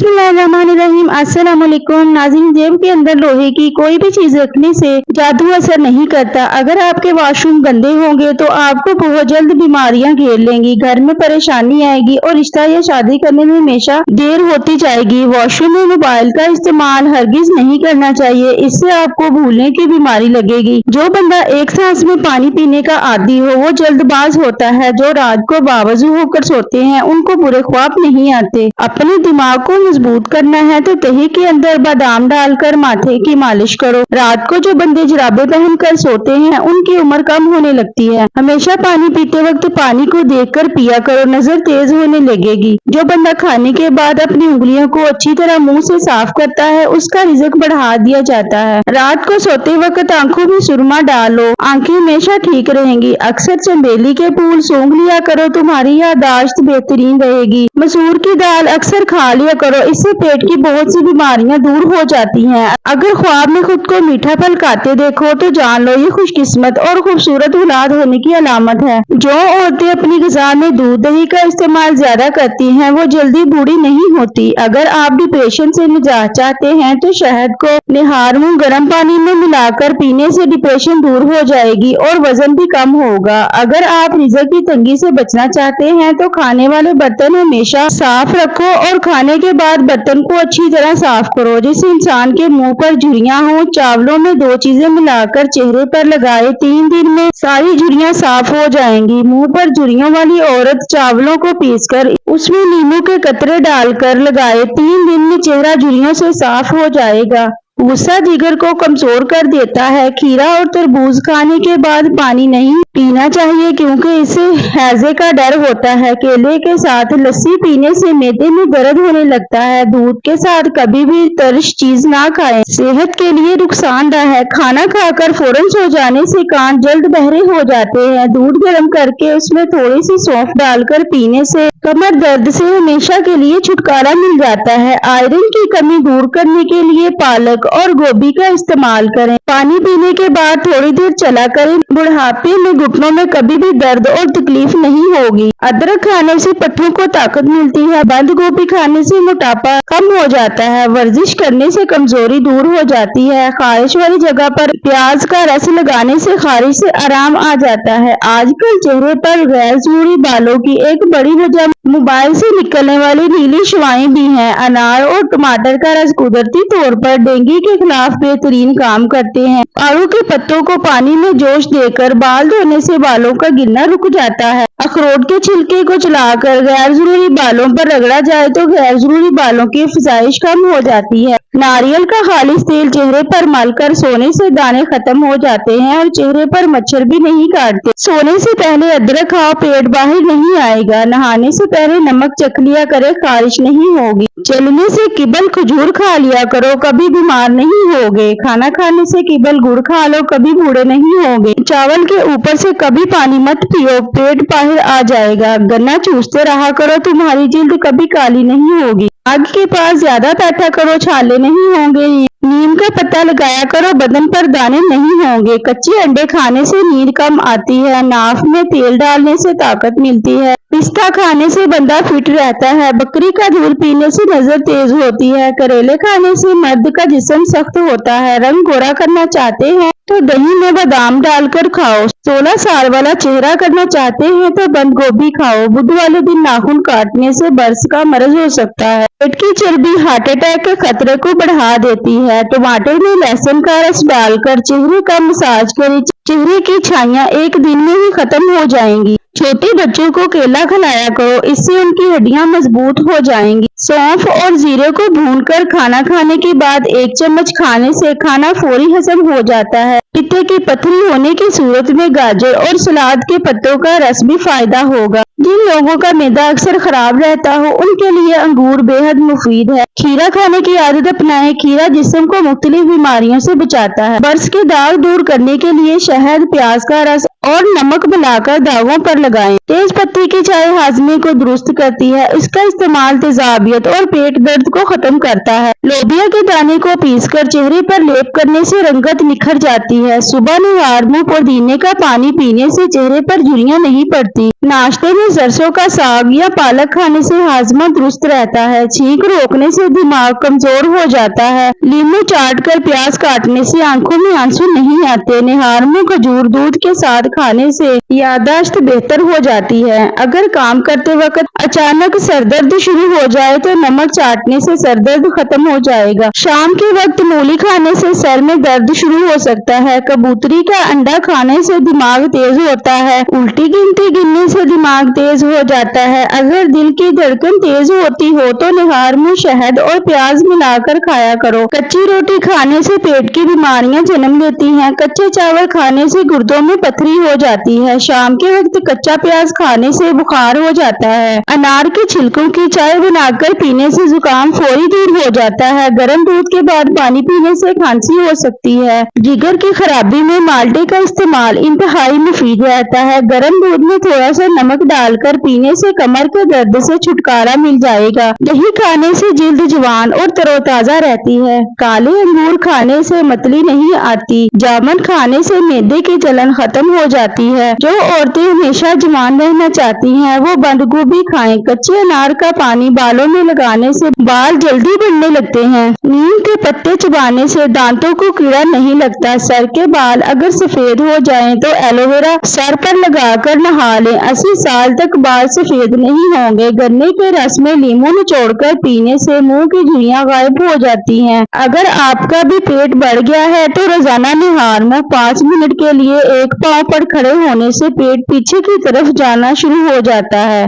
बिस्मिल्लाहिर्रहमानिर्रहीम। अस्सलाम वालेकुम नाज़रीन। जेब के अंदर लोहे की कोई भी चीज रखने से जादू असर नहीं करता। अगर आपके वॉशरूम गंदे होंगे तो आपको बहुत जल्द बीमारियां घेर लेंगी, घर में परेशानी आएगी और रिश्ता या शादी करने में हमेशा देर होती जाएगी। वॉशरूम में मोबाइल का इस्तेमाल हरगिज नहीं करना चाहिए, इससे आपको भूलने की बीमारी लगेगी। जो बंदा एक सांस में पानी पीने का आदी हो वो जल्दबाज होता है। जो रात को बावजू होकर सोते हैं उनको बुरे ख्वाब नहीं आते। अपने दिमाग को मजबूत करना है तो दही के अंदर बादाम डालकर माथे की मालिश करो। रात को जो बंदे जुराबे पहनकर सोते हैं उनकी उम्र कम होने लगती है। हमेशा पानी पीते वक्त पानी को देखकर पिया करो, नजर तेज होने लगेगी। जो बंदा खाने के बाद अपनी उंगलियों को अच्छी तरह मुंह से साफ करता है उसका रिज़्क बढ़ा दिया जाता है। रात को सोते वक्त आंखों में सुरमा डालो, आंखें हमेशा ठीक रहेंगी। अक्सर चमेली के फूल सूंघ लिया करो, तुम्हारी याददाश्त बेहतरीन रहेगी। मसूर की दाल अक्सर खा लिया करो, इससे पेट की बहुत सी बीमारियां दूर हो जाती हैं। अगर ख्वाब में खुद को मीठा फल खाते देखो तो जान लो ये खुशकिस्मत और खूबसूरत औलाद होने की अलामत है। जो औरतें अपनी ग़िज़ा में दूध दही का इस्तेमाल ज्यादा करती हैं वो जल्दी बूढ़ी नहीं होती। अगर आप डिप्रेशन से निजात चाहते हैं तो शहद को निहार मुंह गर्म पानी में मिलाकर पीने से डिप्रेशन दूर हो जाएगी और वजन भी कम होगा। अगर आप रिज़्क की तंगी से बचना चाहते हैं तो खाने वाले बर्तन हमेशा साफ रखो और खाने के बाद बर्तन को अच्छी तरह साफ करो। जिस इंसान के मुंह पर झुर्रियां हो, चावलों में 2 चीजें मिलाकर चेहरे पर लगाए, 3 दिन में सारी झुर्रियां साफ हो जाएंगी। मुंह पर झुर्रियों वाली औरत चावलों को पीसकर उसमें नींबू के कतरे डालकर लगाए, 3 दिन में चेहरा झुर्रियों से साफ हो जाएगा। गुस्सा जिगर को कमजोर कर देता है। खीरा और तरबूज खाने के बाद पानी नहीं पीना चाहिए क्योंकि इससे हैजे का डर होता है। केले के साथ लस्सी पीने से मैदे में दर्द होने लगता है। दूध के साथ कभी भी तरश चीज ना खाएं, सेहत के लिए नुकसानदेह है। खाना खाकर फौरन सो जाने से कान जल्द बहरे हो जाते हैं। दूध गर्म करके उसमें थोड़ी सी सौंफ डालकर पीने से कमर दर्द से हमेशा के लिए छुटकारा मिल जाता है। आयरन की कमी दूर करने के लिए पालक और गोभी का इस्तेमाल करें। पानी पीने के बाद थोड़ी देर चला करें। बुढ़ापे में घुटनों में कभी भी दर्द और तकलीफ नहीं होगी। अदरक खाने से पट्टों को ताकत मिलती है। बंद गोभी खाने से मोटापा कम हो जाता है। वर्जिश करने से कमजोरी दूर हो जाती है। खारिश वाली जगह पर प्याज का रस लगाने से खारिश से आराम आ जाता है। आजकल चेहरे पर गैर जरूरी बालों की एक बड़ी वजह मोबाइल से निकलने वाली नीली शुआएं भी हैं। अनार और टमाटर का रस कुदरती तौर पर डेंगू के खिलाफ बेहतरीन काम करते हैं। आड़ू के पत्तों को पानी में जोश देकर बाल धोने से बालों का गिरना रुक जाता है। अखरोट के छिलके को चलाकर गैर जरूरी बालों पर रगड़ा जाए तो गैर जरूरी बालों की फजाइश कम हो जाती है। नारियल का खालिश तेल चेहरे पर मलकर सोने से दाने खत्म हो जाते हैं और चेहरे पर मच्छर भी नहीं काटते। सोने से पहले अदरक खाओ, पेट बाहर नहीं आएगा। नहाने से पहले नमक चख लिया करे, खारिश नहीं होगी। चलने से किबल खजूर खा लिया करो, कभी बीमार नहीं होगे। खाना खाने से किबल गुड़ खा लो, कभी बूढ़े नहीं होगे। चावल के ऊपर से कभी पानी मत पियो, पेट बाहर आ जाएगा। गन्ना चूसते रहा करो, तुम्हारी जिल्द कभी काली नहीं होगी। आग के पास ज्यादा बैठा करो, छाले नहीं होंगे। नीम का पत्ता लगाया करो, बदन पर दाने नहीं होंगे। कच्चे अंडे खाने से नींद कम आती है। नाक में तेल डालने से ताकत मिलती है। पिस्ता खाने से बंदा फिट रहता है। बकरी का दूध पीने से नजर तेज होती है। करेले खाने से मर्द का जिस्म सख्त होता है। रंग गोरा करना चाहते हैं तो दही में बादाम डालकर खाओ। 16 साल वाला चेहरा करना चाहते हैं तो बंद गोभी खाओ। बुध वाले दिन नाखून काटने से बर्स का मर्ज हो सकता है। पेट की चर्बी हार्ट अटैक के खतरे को बढ़ा देती है। टमाटर में लहसुन का रस डालकर चेहरे का मसाज करें, चेहरे की छाइयां एक दिन में ही खत्म हो जाएंगी। छोटे बच्चों को केला खिलाया करो, इससे उनकी हड्डियां मजबूत हो जाएंगी। सौंफ और जीरे को भूनकर खाना खाने के बाद 1 चम्मच खाने से खाना फौरी हजम हो जाता है। पित्ते की पथरी होने की सूरत में गाजर और सलाद के पत्तों का रस भी फायदा होगा। जिन लोगों का मैदा अक्सर खराब रहता हो उनके लिए अंगूर बेहद मुफीद है। खीरा खाने की आदत अपनाएं। खीरा जिस्म को मुख्तलिफ बीमारियों से बचाता है। बर्स के दाग दूर करने के लिए शहद, प्याज का रस और नमक मिलाकर दागों पर लगाएं। तेज पत्ती की चाय हाजमे को दुरुस्त करती है। इसका इस्तेमाल तेजाबियत और पेट दर्द को खत्म करता है। लोबिया के दाने को पीसकर चेहरे पर लेप करने से रंगत निखर जाती है। सुबह निहार मुंह पुदीने का पानी पीने से चेहरे पर झुर्रियां नहीं पड़ती। नाश्ते में सरसों का साग या पालक खाने से हाजमा दुरुस्त रहता है। छींक रोकने से दिमाग कमजोर हो जाता है। नींबू चाट कर प्याज काटने से आंखों में आंसू नहीं आते। निहार में खजूर दूध के साथ खाने से याददाश्त बेहतर हो जाती है। अगर काम करते वक्त अचानक सरदर्द शुरू हो जाए तो नमक चाटने से सरदर्द खत्म हो जाएगा। शाम के वक्त मूली खाने से सर में दर्द शुरू हो सकता है। कबूतरी का अंडा खाने से दिमाग तेज होता है। उल्टी गिनती गिनने से दिमाग तेज हो जाता है। अगर दिल की धड़कन तेज होती हो तो निहार में शहद और प्याज मिलाकर खाया करो। कच्ची रोटी खाने से पेट की बीमारियां जन्म लेती हैं। कच्चे चावल खाने से गुर्दों में पथरी हो जाती है। शाम के वक्त कच्चा प्याज खाने से बुखार हो जाता है। अनार के छिलकों की चाय बनाकर पीने से जुकाम फौरी दूर हो जाता है। गर्म दूध के बाद पानी पीने से खांसी हो सकती है। जिगर की खराबी में माल्टे का इस्तेमाल इंतहाई मुफीद रहता है। गर्म दूध में थोड़ा सा नमक डालकर पीने से कमर के दर्द से छुटकारा मिल जाएगा। दही खाने से जिल्द जवान और तरोताजा रहती है। काले अंगूर खाने से मतली नहीं आती। जामुन खाने से मैदे की जलन खत्म हो जाती है। जो औरतें हमेशा जवान रहना चाहती हैं वो बंद गोभी खाएं। कच्चे अनार का पानी बालों में लगाने से बाल जल्दी बढ़ने लगते हैं। नीम के पत्ते चबाने से दांतों को कीड़ा नहीं लगता। सर के बाल अगर सफेद हो जाएं तो एलोवेरा सर पर लगाकर नहा लें। 80 साल तक बाल सफेद नहीं होंगे। गन्ने के रस में नींबू निचोड़कर पीने से मुंह की झुर्रियां गायब हो जाती हैं। अगर आपका भी पेट बढ़ गया है तो रोजाना निहार में 5 मिनट के लिए एक पांव पर खड़े होने से पेट पीछे की तरफ जाना शुरू हो जाता है।